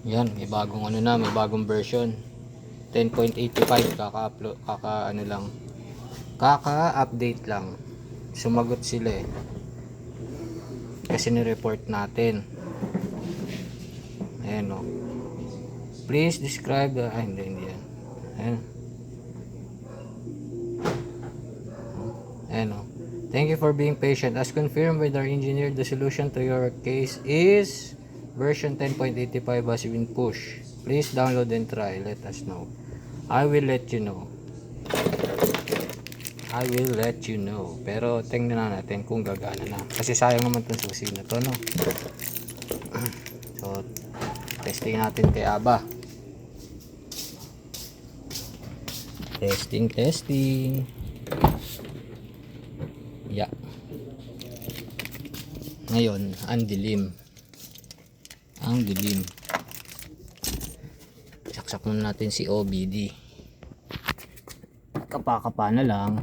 Yan, may bagong ano na, may bagong version. 10.85 kaka-upload, kaka-update lang. Sumagot sila eh. Kasi ni-report natin. Ayan o. Please describe the... Ay, hindi yan. Ayan. Ayan o. Thank you for being patient. As confirmed by our engineer, the solution to your case is version 10.85 has been pushed. Please download and try. Let us know. I will let you know. I will let you know. Pero tingnan na natin kung gagana na. Kasi sayang naman itong susi na to, no? So, testing natin kay Aba. Testing. Yeah. Ngayon, ang dilim. Saksak muna natin si OBD. Kapa-kapa na lang.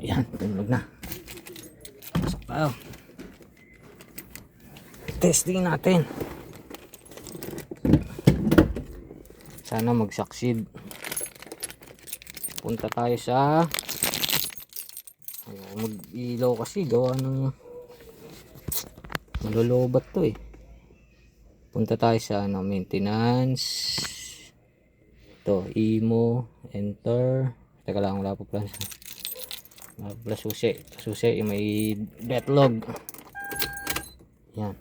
Yan, tumunog na. Pasok tayo. Testing natin. Sana mag-succeed. Punta tayo sa mag-ilaw kasi gawa ng malulubat to eh. Punta tayo sa maintenance. Ito, IMO, enter. Teka lang, wala pa pala susi. Susi, may betlog. Yan.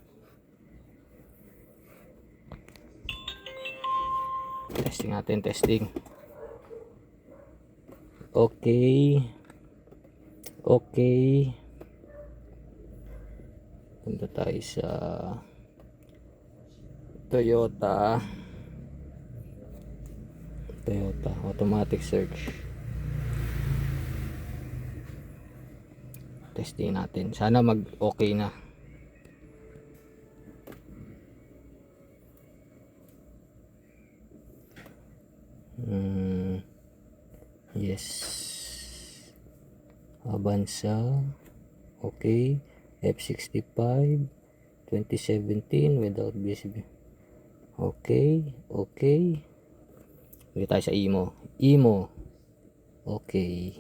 Testing natin, testing. Okay. Punta tayo sa Toyota automatic search. Testing natin. Sana mag-okay na. Yes. Avanza. Okay. F65 2017 without BSB. Okay. Dito tayo sa IMO. Okay.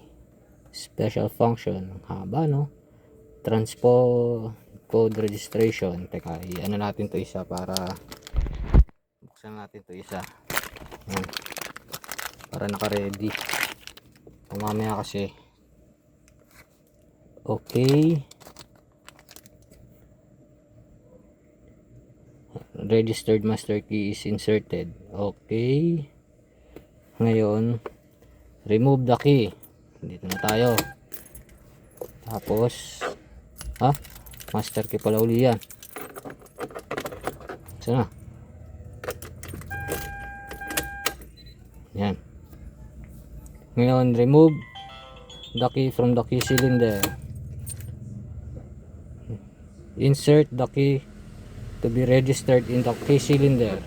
Special function. Haba, no? Transpo code registration. Teka, ano natin to isa para buksan natin to isa. Yan. Para naka-ready. Mamaya kasi. Okay. Registered master key is inserted. Okay. Ngayon, remove the key. Dito na tayo. Tapos, master key pala uli yan. Sana. Yan. Ngayon, remove the key from the key cylinder. Insert the key to be registered in the key cylinder.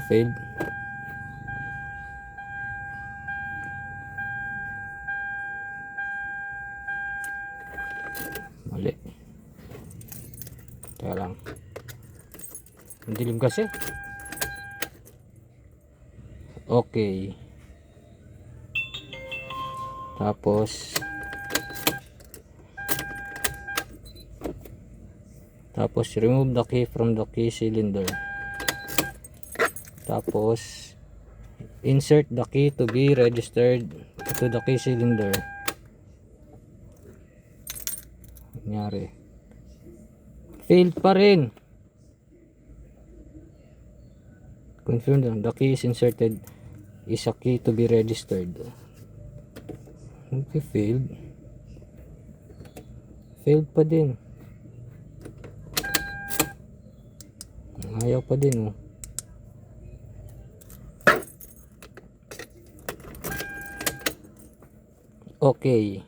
Failed. Mali. Kaya lang. Ang dilim kasi. Okay. Tapos remove the key from the key cylinder. Tapos insert the key to be registered to the key cylinder. Nangyari. Failed pa rin. Confirm the key is inserted is a key to be registered. Okay, failed pa din. Ayaw pa din, oh. Okay.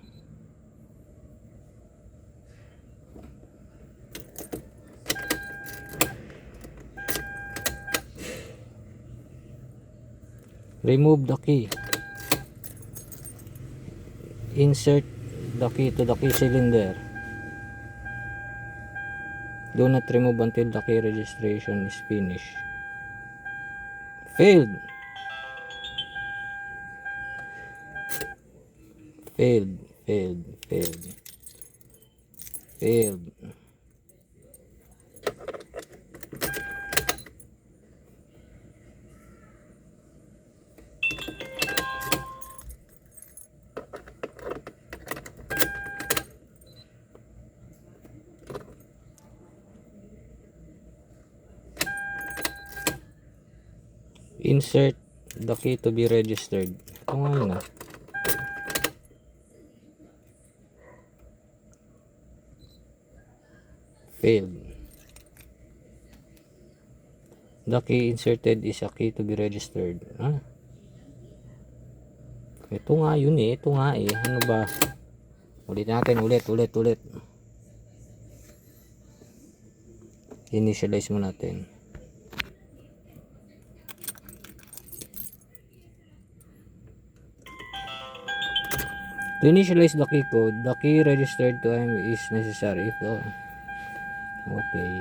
Remove the key. Insert the key to the key cylinder. Do not remove until the key registration is finished. Failed. Failed. Failed. Failed. Failed. Insert the key to be registered. Ito nga yun ah. Failed. The key inserted is a key to be registered. Ah? Ito nga yun eh. Ito nga eh. Ano ba? Ulit natin. Ulit. Initialize mo natin. To initialize the key code, the key registered to M is necessary if the... Okay.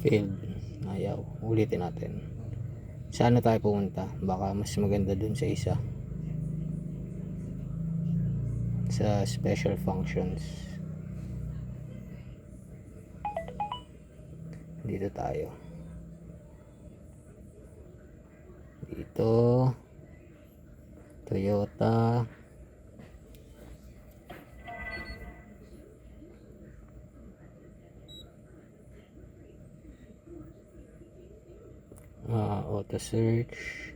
Failed. Ayaw. Ulitin natin. Saan na tayo pumunta? Baka mas maganda dun sa isa. Sa special functions. Dito tayo. Dito. Toyota. Auto search.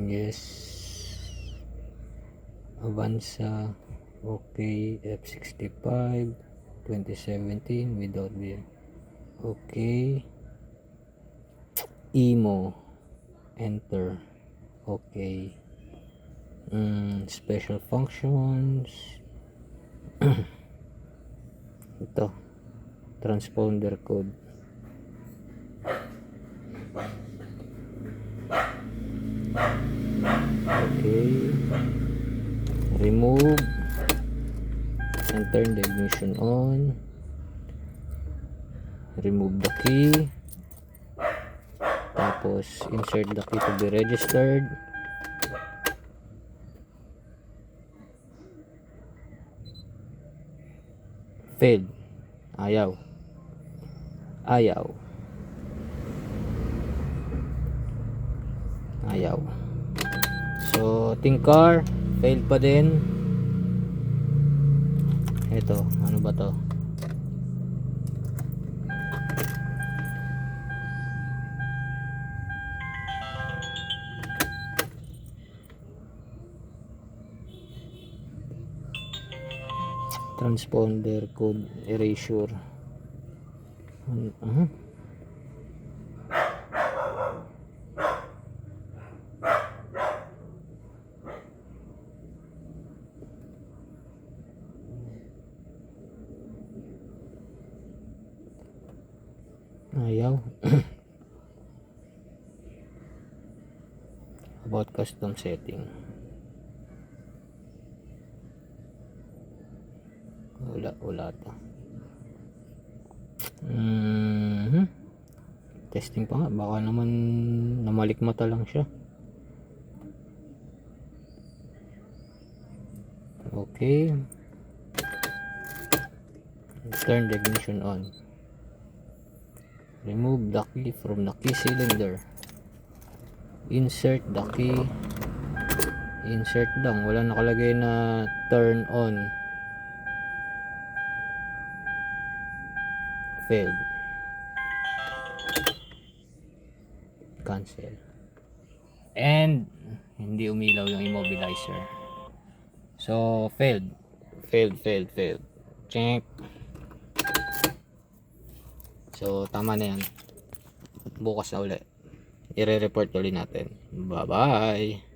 Yes. Avanza. Okay. F65 2017 without beer. Okay. Imo. Enter. Okay. Special functions. Ito. Transponder code. Okay. Remove and turn the ignition on. Remove the key. Tapos insert the key to be registered. Failed. Ayaw. So Tingkar failed pa din. Ito, ano ba to? Transponder code erasure. Ayaw. About custom setting. Wala to. Testing pa nga, baka naman namalikmata lang siya. Okay. Turn the ignition on. Remove the key from the key cylinder. Insert the key. Insert lang, wala nakalagay na turn on. Failed. Cancel. And hindi umilaw yung immobilizer. So, failed. Failed. Check. So, tama na yan. Bukas na ulit. I-report ulit natin. Bye-bye.